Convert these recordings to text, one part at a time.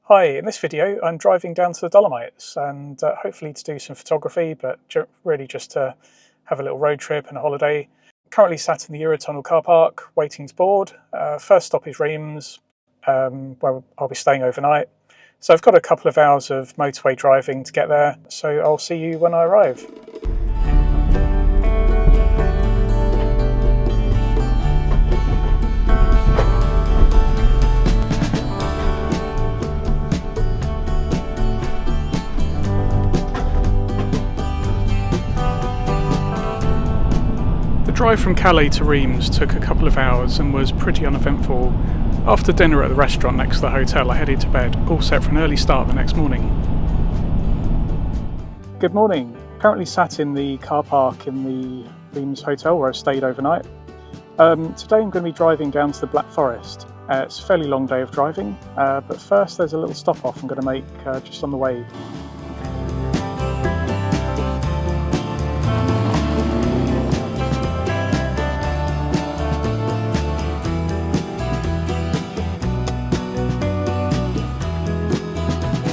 Hi, in this video I'm driving down to the Dolomites and hopefully to do some photography, but really just to have a little road trip and a holiday. Currently sat in the Eurotunnel car park waiting to board. First stop is Reims, where I'll be staying overnight. So I've got a couple of hours of motorway driving to get there, so I'll see you when I arrive. The drive from Calais to Reims took a couple of hours and was pretty uneventful. After dinner at the restaurant next to the hotel, I headed to bed, all set for an early start the next morning. Good morning. Currently sat in the car park in the Reims hotel where I stayed overnight. Today I'm going to be driving down to the Black Forest. It's a fairly long day of driving, but first there's a little stop off I'm going to make just on the way.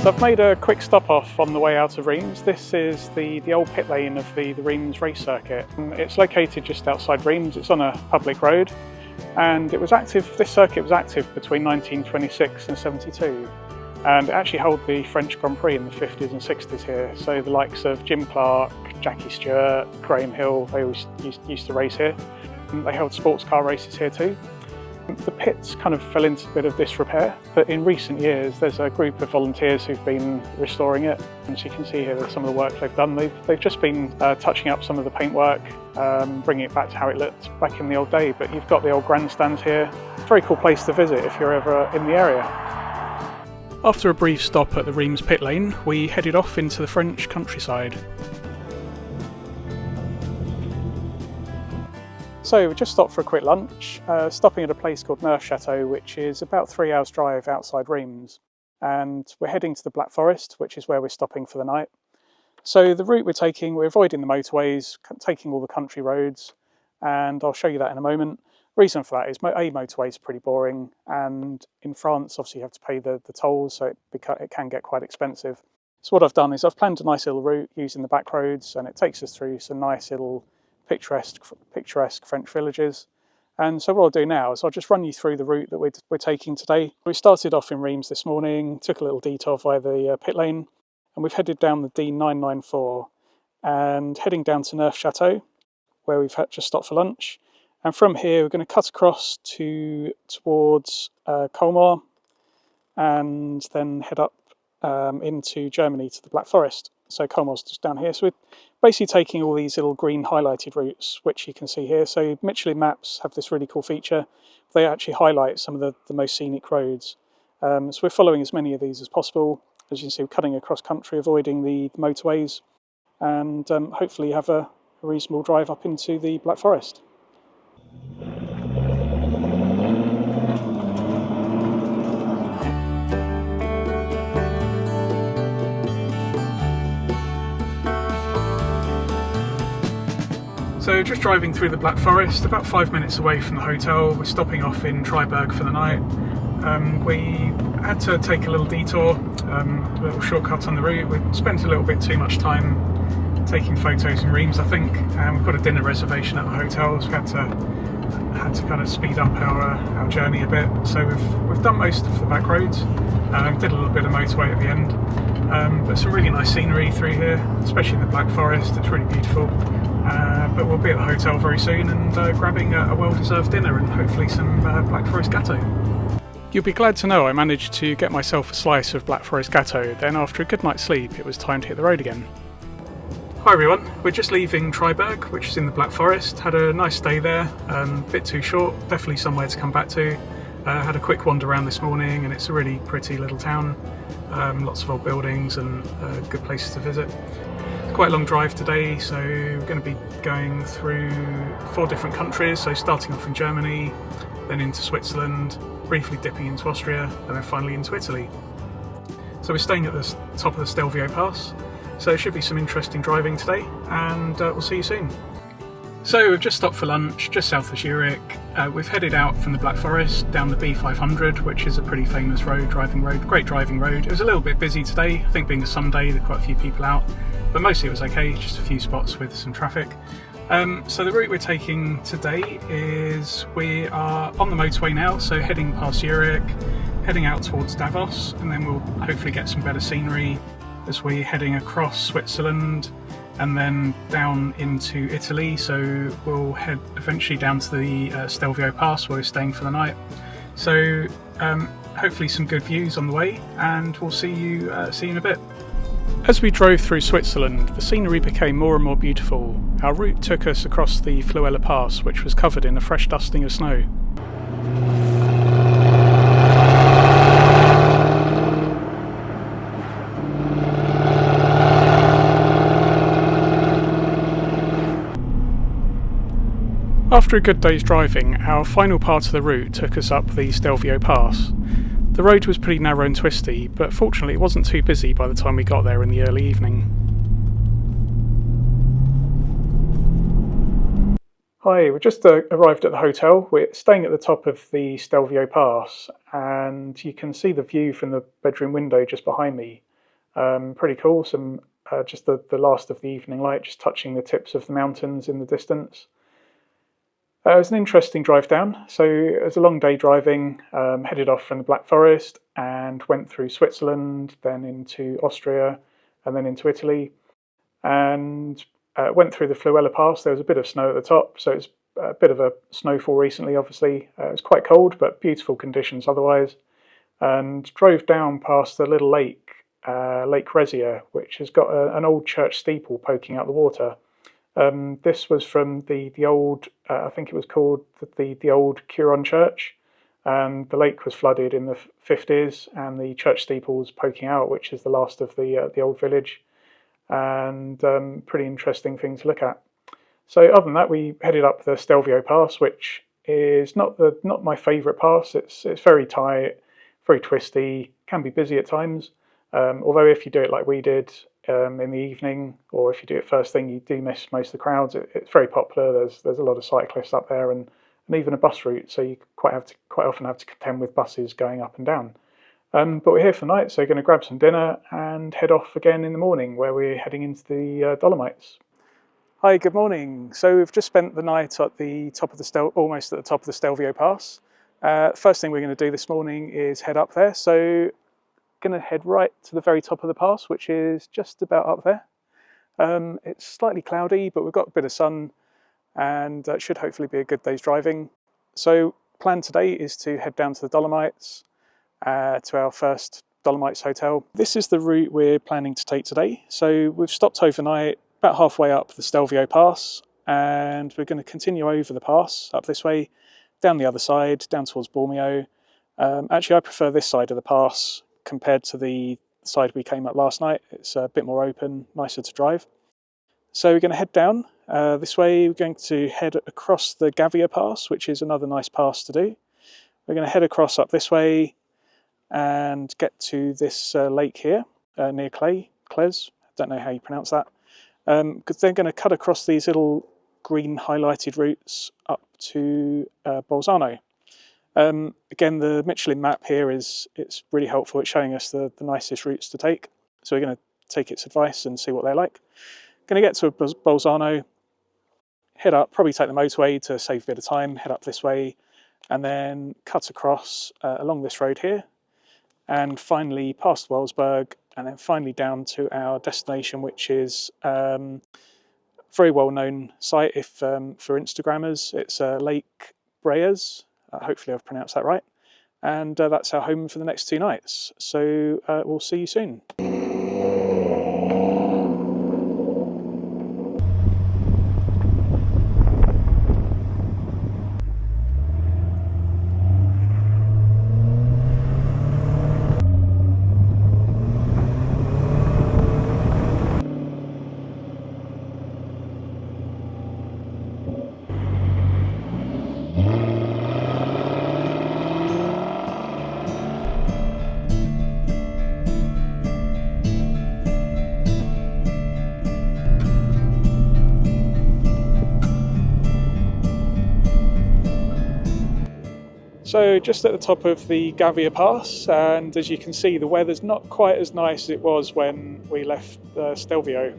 So I've made a quick stop off on the way out of Reims. This is the old pit lane of the Reims race circuit. It's located just outside Reims. It's on a public road, and it was active. This circuit was active between 1926 and 72, and it actually held the French Grand Prix in the 50s and 60s here. So the likes of Jim Clark, Jackie Stewart, Graham Hill, they always used to race here. They held sports car races here too. The pits kind of fell into a bit of disrepair, but in recent years there's a group of volunteers who've been restoring it. As you can see here, there's some of the work they've done. They've just been touching up some of the paintwork, bringing it back to how it looked back in the old day. But you've got the old grandstands here. Very cool place to visit if you're ever in the area. After a brief stop at the Reims pit lane, we headed off into the French countryside. So we just stopped for a quick lunch, stopping at a place called Neufchâteau, which is about 3 hours drive outside Reims. And we're heading to the Black Forest, which is where we're stopping for the night. So the route we're taking, we're avoiding the motorways, taking all the country roads, and I'll show you that in a moment. Reason for that is a motorway is pretty boring, and in France obviously you have to pay the tolls, so it can get quite expensive. So what I've done is I've planned a nice little route using the back roads, and it takes us through some nice little picturesque French villages. And so what I'll do now is I'll just run you through the route that we're taking today. We started off in Reims this morning, took a little detour via the pit lane, and we've headed down the D994 and heading down to Neufchâteau, where we've just stopped for lunch. And from here we're going to cut across towards Colmar and then head up into Germany to the Black Forest. So Colmar's just down here. So we're basically taking all these little green highlighted routes, which you can see here. So Michelin maps have this really cool feature. They actually highlight some of the most scenic roads. So we're following as many of these as possible. As you can see, we're cutting across country, avoiding the motorways, and hopefully have a reasonable drive up into the Black Forest. So just driving through the Black Forest, about 5 minutes away from the hotel. We're stopping off in Triberg for the night. We had to take a little detour, a little shortcut on the route. We spent a little bit too much time taking photos in Reims, I think, and we've got a dinner reservation at the hotel, so we had to kind of speed up our journey a bit. So we've done most of the back roads, did a little bit of motorway at the end, but some really nice scenery through here, especially in the Black Forest. It's really beautiful. But we'll be at the hotel very soon and grabbing a well-deserved dinner and hopefully some Black Forest gâteau. You'll be glad to know I managed to get myself a slice of Black Forest gâteau, then after a good night's sleep it was time to hit the road again. Hi everyone, we're just leaving Triberg, which is in the Black Forest. Had a nice stay there, a bit too short, definitely somewhere to come back to. Had a quick wander around this morning and it's a really pretty little town, lots of old buildings and good places to visit. Quite a long drive today, so we're going to be going through 4 different countries, so starting off in Germany, then into Switzerland, briefly dipping into Austria, and then finally into Italy. So we're staying at the top of the Stelvio Pass, so there should be some interesting driving today, and we'll see you soon. So we've just stopped for lunch just south of Zurich. We've headed out from the Black Forest down the B500, which is a pretty famous great driving road. It was a little bit busy today, I think being a Sunday there were quite a few people out, but mostly it was okay, just a few spots with some traffic. So the route we're taking today is we are on the motorway now, so heading past Zurich, heading out towards Davos, and then we'll hopefully get some better scenery as we're heading across Switzerland and then down into Italy. So we'll head eventually down to the Stelvio Pass where we're staying for the night. So hopefully some good views on the way, and we'll see you in a bit. As we drove through Switzerland, the scenery became more and more beautiful. Our route took us across the Fluela Pass, which was covered in a fresh dusting of snow. After a good day's driving, our final part of the route took us up the Stelvio Pass. The road was pretty narrow and twisty, but fortunately it wasn't too busy by the time we got there in the early evening. Hi, we just arrived at the hotel. We're staying at the top of the Stelvio Pass, and you can see the view from the bedroom window just behind me. Pretty cool, just the last of the evening light just touching the tips of the mountains in the distance. It was an interesting drive down. So it was a long day driving, headed off from the Black Forest and went through Switzerland, then into Austria and then into Italy, and went through the Fluela Pass. There was a bit of snow at the top, so it's a bit of a snowfall recently obviously. It was quite cold but beautiful conditions otherwise, and drove down past the little lake, Lake Resia, which has got an old church steeple poking out the water. This was from the old, I think it was called the old Curon Church, and the lake was flooded in the 50s, and the church steeple was poking out, which is the last of the old village, and pretty interesting thing to look at. So other than that, we headed up the Stelvio Pass, which is not my favourite pass. It's very tight, very twisty, can be busy at times. Although if you do it like we did in the evening, or if you do it first thing, you do miss most of the crowds. It's very popular. There's a lot of cyclists up there, and even a bus route, so you quite often have to contend with buses going up and down. But we're here for the night, so we're going to grab some dinner and head off again in the morning, where we're heading into the Dolomites. Hi, good morning. So we've just spent the night at the top of the almost at the top of the Stelvio Pass. First thing we're going to do this morning is head up there. So going to head right to the very top of the pass, which is just about up there. It's slightly cloudy, but we've got a bit of sun, and it should hopefully be a good day's driving. So plan today is to head down to the Dolomites, to our first Dolomites hotel. This is the route we're planning to take today. So we've stopped overnight about halfway up the Stelvio Pass, and we're going to continue over the pass up this way, down the other side, down towards Bormio. Actually, I prefer this side of the pass compared to the side we came up last night. It's a bit more open, nicer to drive. So we're going to head down this way. We're going to head across the Gavia Pass, which is another nice pass to do. We're going to head across up this way and get to this lake here near Cles. Don't know how you pronounce that. Because they're going to cut across these little green highlighted routes up to Bolzano. Again, the Michelin map here it's really helpful. It's showing us the nicest routes to take. So we're going to take its advice and see what they're like. Going to get to Bolzano, head up, probably take the motorway to save a bit of time, head up this way, and then cut across along this road here, and finally past Wellsburg, and then finally down to our destination, which is a very well-known site for Instagrammers. It's Lake Breyers. Hopefully I've pronounced that right. And that's our home for the next 2 nights. So we'll see you soon. So just at the top of the Gavia Pass, and as you can see, the weather's not quite as nice as it was when we left Stelvio.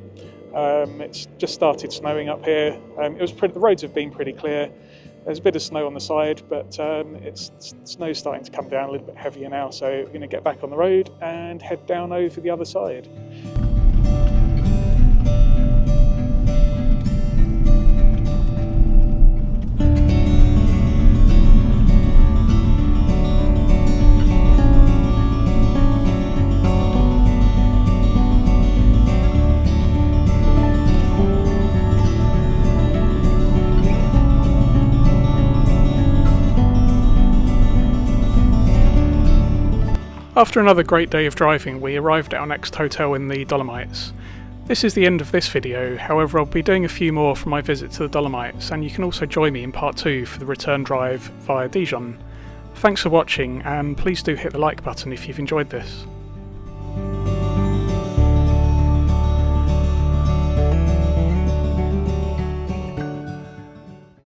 It's just started snowing up here. The roads have been pretty clear. There's a bit of snow on the side, but snow's starting to come down a little bit heavier now, so we're going to get back on the road and head down over the other side. After another great day of driving, we arrived at our next hotel in the Dolomites. This is the end of this video, however I'll be doing a few more from my visit to the Dolomites, and you can also join me in part 2 for the return drive via Dijon. Thanks for watching, and please do hit the like button if you've enjoyed this.